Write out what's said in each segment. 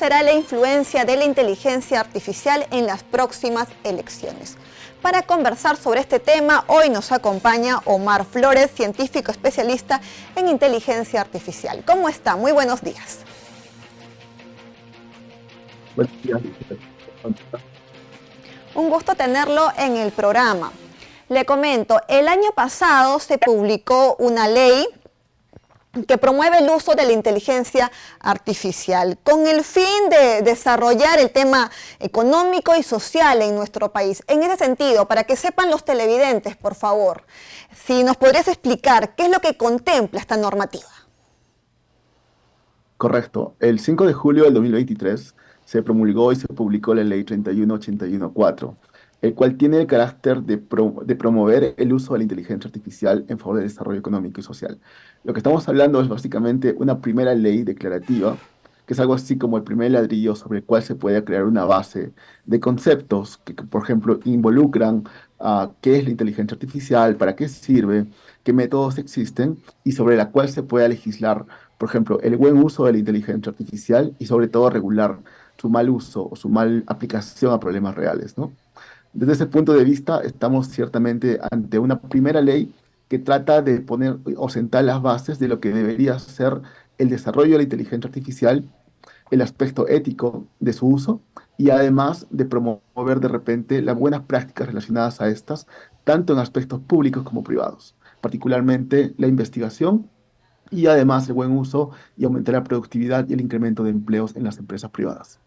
será la influencia de la inteligencia artificial en las próximas elecciones? Para conversar sobre este tema, hoy nos acompaña Omar Flores, científico especialista en inteligencia artificial. ¿Cómo está? Muy buenos días. Buenos días. Un gusto tenerlo en el programa. Le comento, el año pasado se publicó una ley que promueve el uso de la inteligencia artificial con el fin de desarrollar el tema económico y social en nuestro país. En ese sentido, para que sepan los televidentes, por favor, si nos podrías explicar qué es lo que contempla esta normativa. Correcto. El 5 de julio del 2023 se promulgó y se publicó la Ley 31814, el cual tiene el carácter de promover el uso de la inteligencia artificial en favor del desarrollo económico y social. Lo que estamos hablando es básicamente una primera ley declarativa, que es algo así como el primer ladrillo sobre el cual se puede crear una base de conceptos que, por ejemplo, involucran qué es la inteligencia artificial, para qué sirve, qué métodos existen y sobre la cual se pueda legislar, por ejemplo, el buen uso de la inteligencia artificial y sobre todo regular su mal uso o su mal aplicación a problemas reales, ¿no? Desde ese punto de vista, estamos ciertamente ante una primera ley que trata de poner o sentar las bases de lo que debería ser el desarrollo de la inteligencia artificial, el aspecto ético de su uso y además de promover de repente las buenas prácticas relacionadas a estas, tanto en aspectos públicos como privados, particularmente la investigación y además el buen uso y aumentar la productividad y el incremento de empleos en las empresas privadas.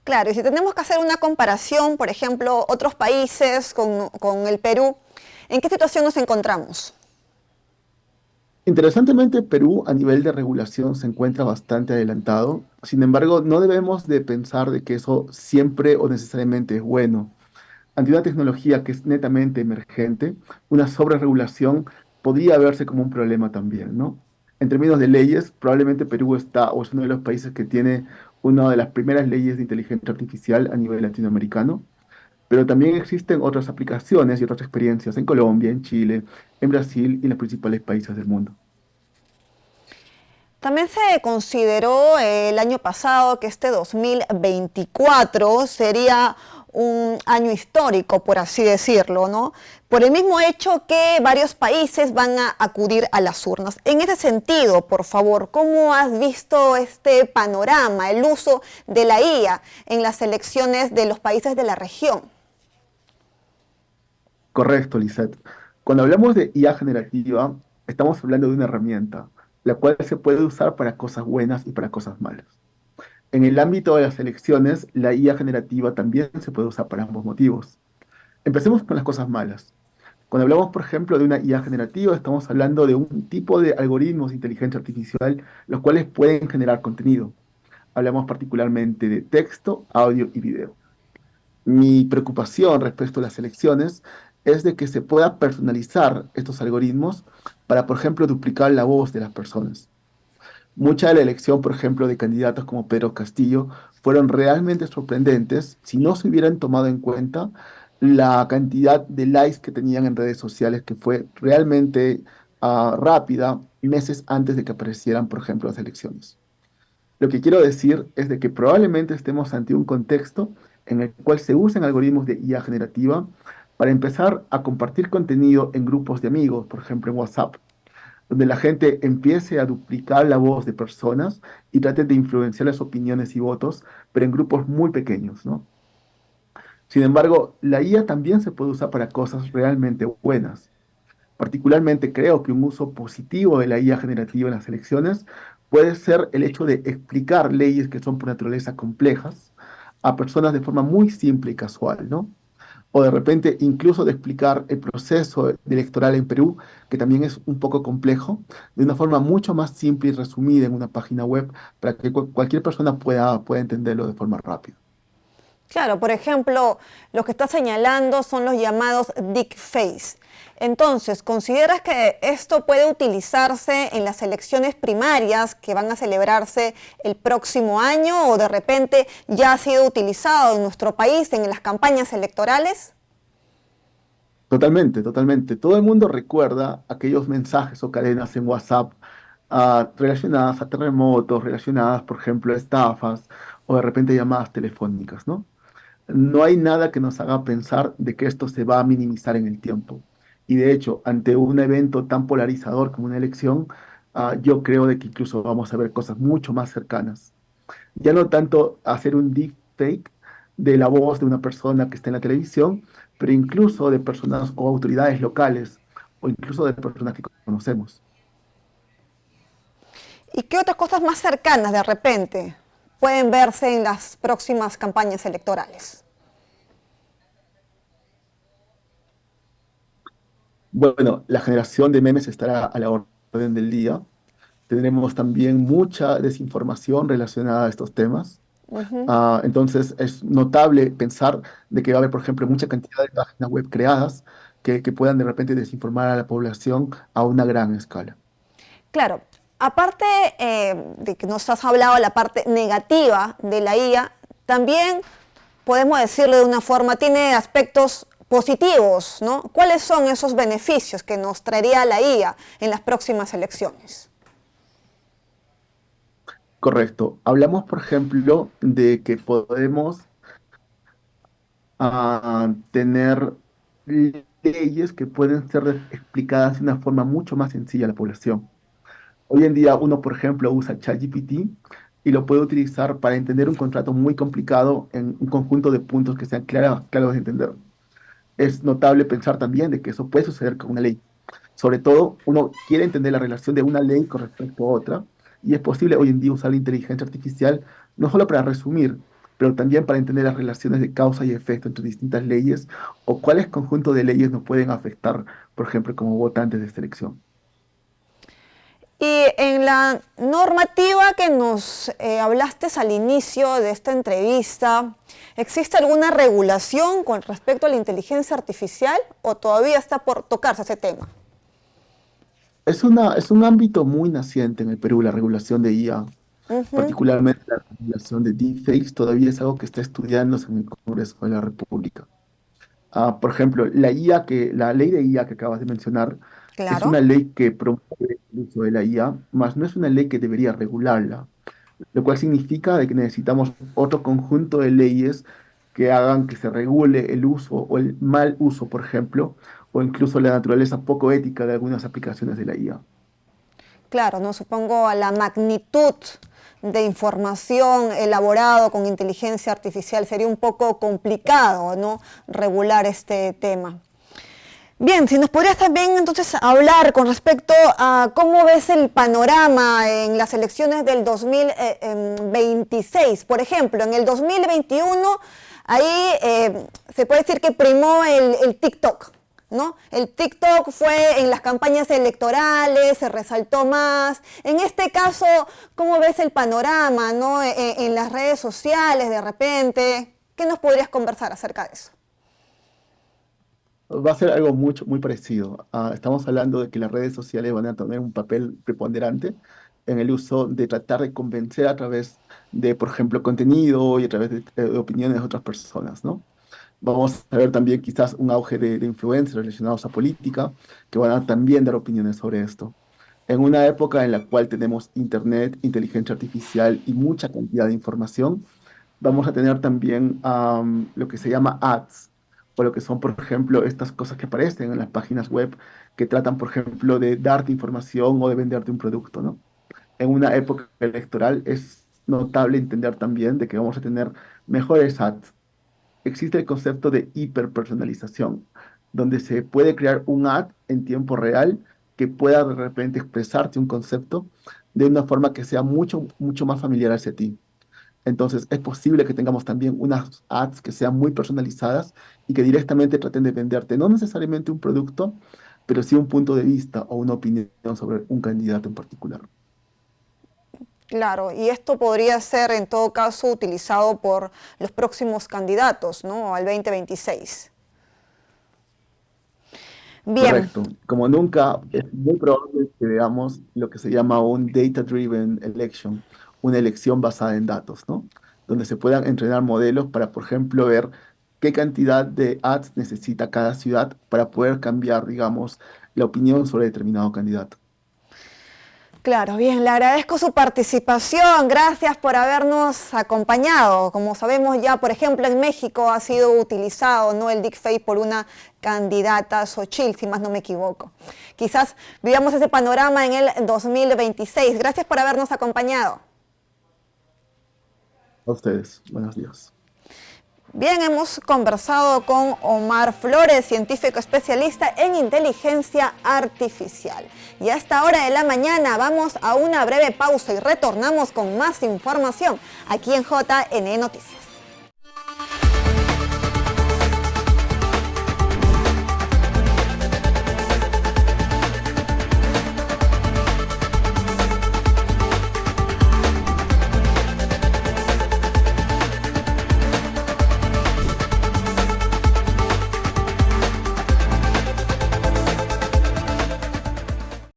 Claro, y si tenemos que hacer una comparación, por ejemplo, otros países con el Perú, ¿en qué situación nos encontramos? Interesantemente, Perú a nivel de regulación se encuentra bastante adelantado. Sin embargo, no debemos de pensar de que eso siempre o necesariamente es bueno. Ante una tecnología que es netamente emergente, una sobreregulación podría verse como un problema también, ¿no? En términos de leyes, probablemente Perú está o es uno de los países que tiene una de las primeras leyes de inteligencia artificial a nivel latinoamericano, pero también existen otras aplicaciones y otras experiencias en Colombia, en Chile, en Brasil y en los principales países del mundo. También se consideró el año pasado que este 2024 sería un año histórico, por así decirlo, ¿no? Por el mismo hecho que varios países van a acudir a las urnas. En ese sentido, por favor, ¿cómo has visto este panorama, el uso de la IA en las elecciones de los países de la región? Correcto, Lisette. Cuando hablamos de IA generativa, estamos hablando de una herramienta, la cual se puede usar para cosas buenas y para cosas malas. En el ámbito de las elecciones, la IA generativa también se puede usar para ambos motivos. Empecemos con las cosas malas. Cuando hablamos, por ejemplo, de una IA generativa, estamos hablando de un tipo de algoritmos de inteligencia artificial, los cuales pueden generar contenido. Hablamos particularmente de texto, audio y video. Mi preocupación respecto a las elecciones es de que se pueda personalizar estos algoritmos para, por ejemplo, duplicar la voz de las personas. Mucha de la elección, por ejemplo, de candidatos como Pedro Castillo fueron realmente sorprendentes si no se hubieran tomado en cuenta la cantidad de likes que tenían en redes sociales, que fue realmente rápida meses antes de que aparecieran, por ejemplo, las elecciones. Lo que quiero decir es de que probablemente estemos ante un contexto en el cual se usan algoritmos de IA generativa para empezar a compartir contenido en grupos de amigos, por ejemplo en WhatsApp, donde la gente empiece a duplicar la voz de personas y trate de influenciar las opiniones y votos, pero en grupos muy pequeños, ¿no? Sin embargo, la IA también se puede usar para cosas realmente buenas. Particularmente creo que un uso positivo de la IA generativa en las elecciones puede ser el hecho de explicar leyes que son por naturaleza complejas a personas de forma muy simple y casual, ¿no? O de repente incluso de explicar el proceso electoral en Perú, que también es un poco complejo, de una forma mucho más simple y resumida en una página web para que cualquier persona pueda entenderlo de forma rápida. Claro, por ejemplo, lo que está señalando son los llamados deepfakes. Entonces, ¿consideras que esto puede utilizarse en las elecciones primarias que van a celebrarse el próximo año o de repente ya ha sido utilizado en nuestro país en las campañas electorales? Totalmente, totalmente. Todo el mundo recuerda aquellos mensajes o cadenas en WhatsApp relacionadas a terremotos, relacionadas, por ejemplo, a estafas o de repente llamadas telefónicas, ¿no? No hay nada que nos haga pensar de que esto se va a minimizar en el tiempo. Y de hecho, ante un evento tan polarizador como una elección, yo creo de que incluso vamos a ver cosas mucho más cercanas. Ya no tanto hacer un deepfake de la voz de una persona que está en la televisión, pero incluso de personas o autoridades locales, o incluso de personas que conocemos. ¿Y qué otras cosas más cercanas de repente pueden verse en las próximas campañas electorales? Bueno, la generación de memes estará a la orden del día. Tendremos también mucha desinformación relacionada a estos temas. Ujú. Entonces es notable pensar de que va a haber, por ejemplo, mucha cantidad de páginas web creadas que puedan de repente desinformar a la población a una gran escala. Claro, aparte de que nos has hablado de la parte negativa de la IA, también podemos decirlo de una forma, tiene aspectos positivos, ¿no? ¿Cuáles son esos beneficios que nos traería la IA en las próximas elecciones? Correcto. Hablamos, por ejemplo, de que podemos tener leyes que pueden ser explicadas de una forma mucho más sencilla a la población. Hoy en día uno, por ejemplo, usa ChatGPT y lo puede utilizar para entender un contrato muy complicado en un conjunto de puntos que sean claros de entender. Es notable pensar también de que eso puede suceder con una ley. Sobre todo, uno quiere entender la relación de una ley con respecto a otra, y es posible hoy en día usar la inteligencia artificial no solo para resumir, pero también para entender las relaciones de causa y efecto entre distintas leyes o cuáles conjuntos de leyes nos pueden afectar, por ejemplo, como votantes de esta elección. Y en la normativa que nos hablaste al inicio de esta entrevista, ¿existe alguna regulación con respecto a la inteligencia artificial o todavía está por tocarse ese tema? Es un ámbito muy naciente en el Perú, la regulación de IA, Ujú. particularmente la regulación de deepfakes, todavía es algo que está estudiándose en el Congreso de la República. Por ejemplo, la ley de IA que acabas de mencionar es Claro. una ley que promueve el uso de la IA, mas no es una ley que debería regularla, lo cual significa de que necesitamos otro conjunto de leyes que hagan que se regule el uso o el mal uso, por ejemplo, o incluso la naturaleza poco ética de algunas aplicaciones de la IA. Claro, no supongo a la magnitud de información elaborado con inteligencia artificial sería un poco complicado, ¿no? Regular este tema. Bien, si nos podrías también entonces hablar con respecto a cómo ves el panorama en las elecciones del 2026. Por ejemplo, en el 2021, ahí se puede decir que primó el TikTok, ¿no? El TikTok fue en las campañas electorales, se resaltó más. En este caso, ¿cómo ves el panorama, ¿no? En las redes sociales de repente. ¿Qué nos podrías conversar acerca de eso? Va a ser algo muy parecido. Estamos hablando de que las redes sociales van a tener un papel preponderante en el uso de tratar de convencer a través de, por ejemplo, contenido y a través de opiniones de otras personas, ¿no? Vamos a ver también quizás un auge de influencers relacionados a política que van a también dar opiniones sobre esto. En una época en la cual tenemos internet, inteligencia artificial y mucha cantidad de información, vamos a tener también lo que se llama ads, o lo que son, por ejemplo, estas cosas que aparecen en las páginas web que tratan, por ejemplo, de darte información o de venderte un producto, ¿no? En una época electoral es notable entender también de que vamos a tener mejores ads. Existe el concepto de hiperpersonalización, donde se puede crear un ad en tiempo real que pueda de repente expresarte un concepto de una forma que sea mucho más familiar hacia ti. Entonces, es posible que tengamos también unas ads que sean muy personalizadas y que directamente traten de venderte no necesariamente un producto, pero sí un punto de vista o una opinión sobre un candidato en particular. Claro, y esto podría ser en todo caso utilizado por los próximos candidatos, ¿no? Al 2026. Bien, Correcto. Como nunca, es muy probable que veamos lo que se llama un data-driven election, una elección basada en datos, ¿no? Donde se puedan entrenar modelos para, por ejemplo, ver qué cantidad de ads necesita cada ciudad para poder cambiar, digamos, la opinión sobre determinado candidato. Claro, bien, le agradezco su participación, gracias por habernos acompañado. Como sabemos ya, por ejemplo, en México ha sido utilizado, ¿no?, el deepfake por una candidata, Xochitl, si más no me equivoco. Quizás vivamos ese panorama en el 2026. Gracias por habernos acompañado. A ustedes, buenos días. Bien, hemos conversado con Omar Flores, científico especialista en inteligencia artificial. Y a esta hora de la mañana vamos a una breve pausa y retornamos con más información aquí en JNE Noticias.